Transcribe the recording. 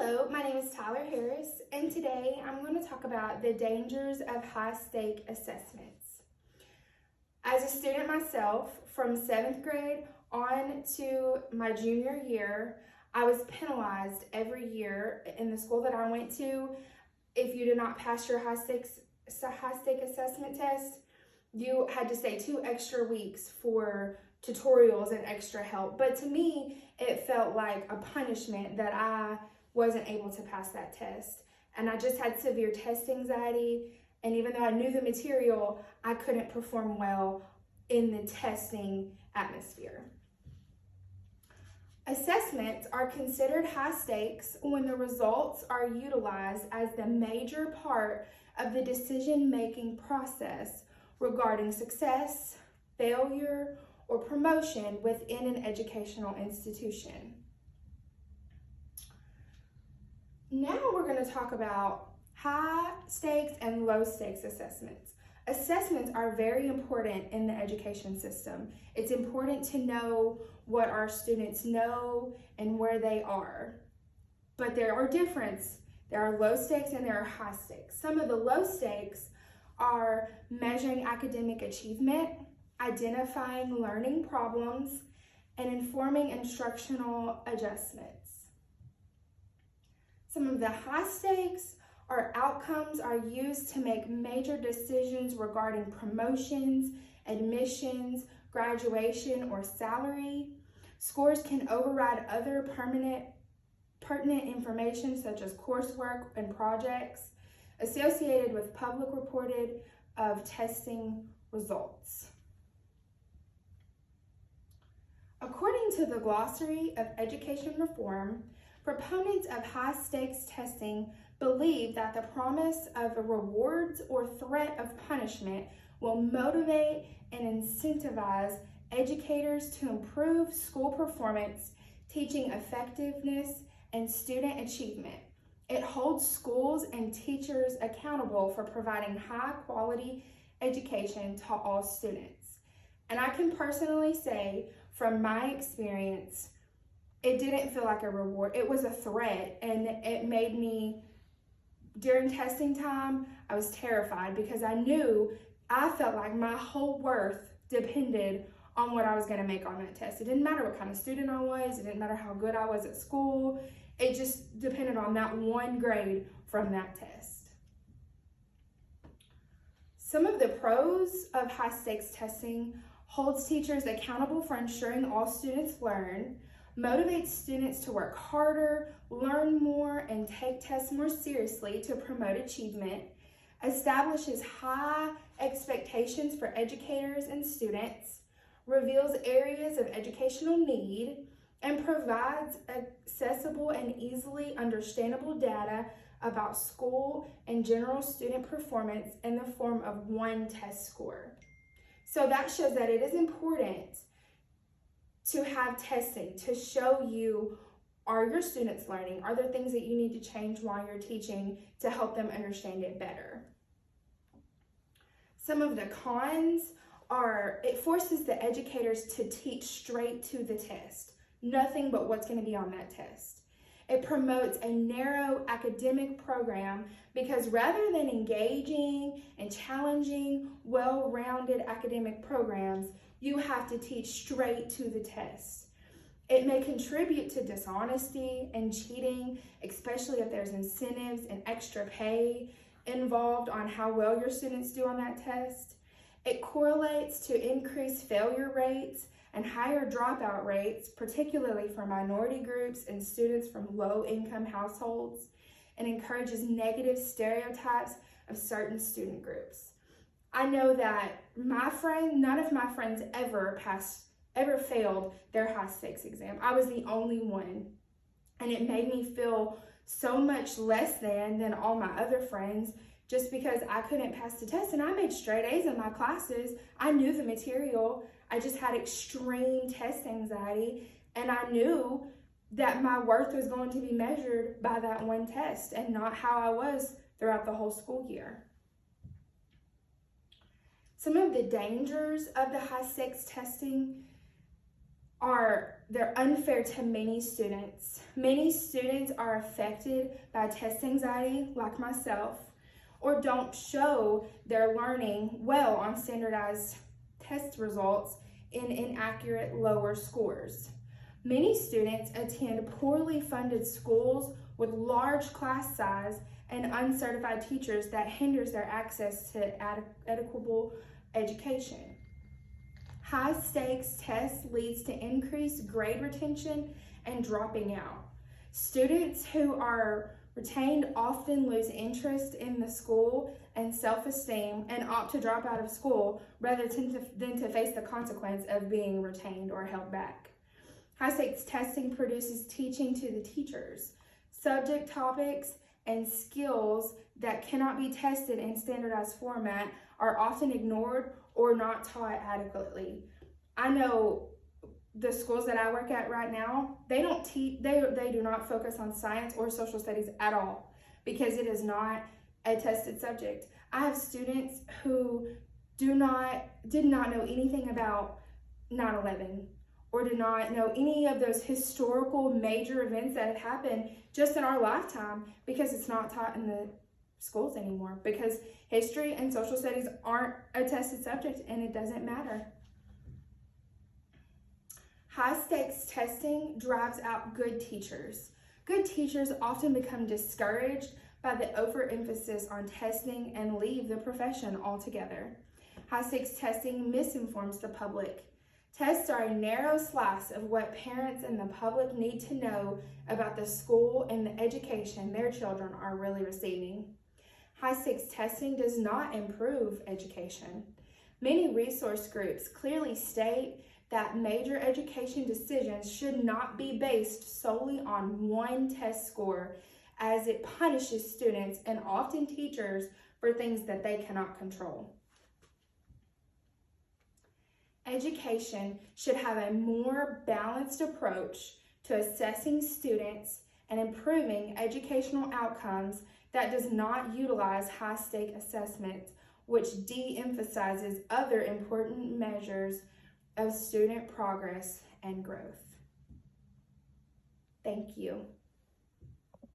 Hello, my name is Tyler Harris, and today I'm going to talk about the dangers of high-stake assessments. As a student myself, from 7th grade on to my junior year, I was penalized every year in the school that I went to. If you did not pass your high-stake assessment test, you had to stay 2 extra weeks for tutorials and extra help. But to me, it felt like a punishment that I wasn't able to pass that test. And I just had severe test anxiety. And even though I knew the material, I couldn't perform well in the testing atmosphere. Assessments are considered high stakes when the results are utilized as the major part of the decision-making process regarding success, failure, or promotion within an educational institution. Now we're going to talk about high stakes and low stakes assessments. Assessments are very important in the education system. It's important to know what our students know and where they are. But there are differences. There are low stakes and there are high stakes. Some of the low stakes are measuring academic achievement, identifying learning problems, and informing instructional adjustments. Some of the high stakes are outcomes are used to make major decisions regarding promotions, admissions, graduation, or salary. Scores can override other pertinent information such as coursework and projects associated with public reported of testing results. According to the Glossary of Education Reform, proponents of high-stakes testing believe that the promise of rewards or threat of punishment will motivate and incentivize educators to improve school performance, teaching effectiveness, and student achievement. It holds schools and teachers accountable for providing high-quality education to all students. And I can personally say, from my experience, it didn't feel like a reward. It was a threat, and it made me, during testing time, I was terrified because I felt like my whole worth depended on what I was gonna make on that test. It didn't matter what kind of student I was. It didn't matter how good I was at school. It just depended on that one grade from that test. Some of the pros of high stakes testing holds teachers accountable for ensuring all students learn, motivates students to work harder, learn more, and take tests more seriously to promote achievement, establishes high expectations for educators and students, reveals areas of educational need, and provides accessible and easily understandable data about school and general student performance in the form of one test score. So that shows that it is important to have testing to show you, are your students learning? Are there things that you need to change while you're teaching to help them understand it better? Some of the cons are it forces the educators to teach straight to the test, nothing but what's going to be on that test. It promotes a narrow academic program because rather than engaging and challenging well-rounded academic programs, you have to teach straight to the test. It may contribute to dishonesty and cheating, especially if there's incentives and extra pay involved on how well your students do on that test. It correlates to increased failure rates and higher dropout rates, particularly for minority groups and students from low-income households, and encourages negative stereotypes of certain student groups. I know that none of my friends ever failed their high stakes exam. I was the only one. And it made me feel so much less than all my other friends just because I couldn't pass the test. And I made straight A's in my classes. I knew the material. I just had extreme test anxiety. And I knew that my worth was going to be measured by that one test and not how I was throughout the whole school year. Some of the dangers of the high stakes testing they're unfair to many students. Many students are affected by test anxiety, like myself, or don't show their learning well on standardized test results in inaccurate lower scores. Many students attend poorly funded schools with large class size and uncertified teachers that hinders their access to adequate education. High stakes tests leads to increased grade retention and dropping out. Students who are retained often lose interest in the school and self-esteem and opt to drop out of school rather than to face the consequence of being retained or held back. High stakes testing produces teaching to the teachers. Subject topics and skills that cannot be tested in standardized format are often ignored or not taught adequately. I know the schools that I work at right now, they do not focus on science or social studies at all because it is not a tested subject. I have students who did not know anything about 9/11 or did not know any of those historical major events that had happened just in our lifetime because it's not taught in the schools anymore, because history and social studies aren't a tested subject and it doesn't matter. High stakes testing drives out good teachers. Good teachers often become discouraged by the overemphasis on testing and leave the profession altogether. High stakes testing misinforms the public. Tests are a narrow slice of what parents and the public need to know about the school and the education their children are really receiving. High stakes testing does not improve education. Many resource groups clearly state that major education decisions should not be based solely on one test score, as it punishes students and often teachers for things that they cannot control. Education should have a more balanced approach to assessing students and improving educational outcomes that does not utilize high-stake assessment, which de-emphasizes other important measures of student progress and growth. Thank you.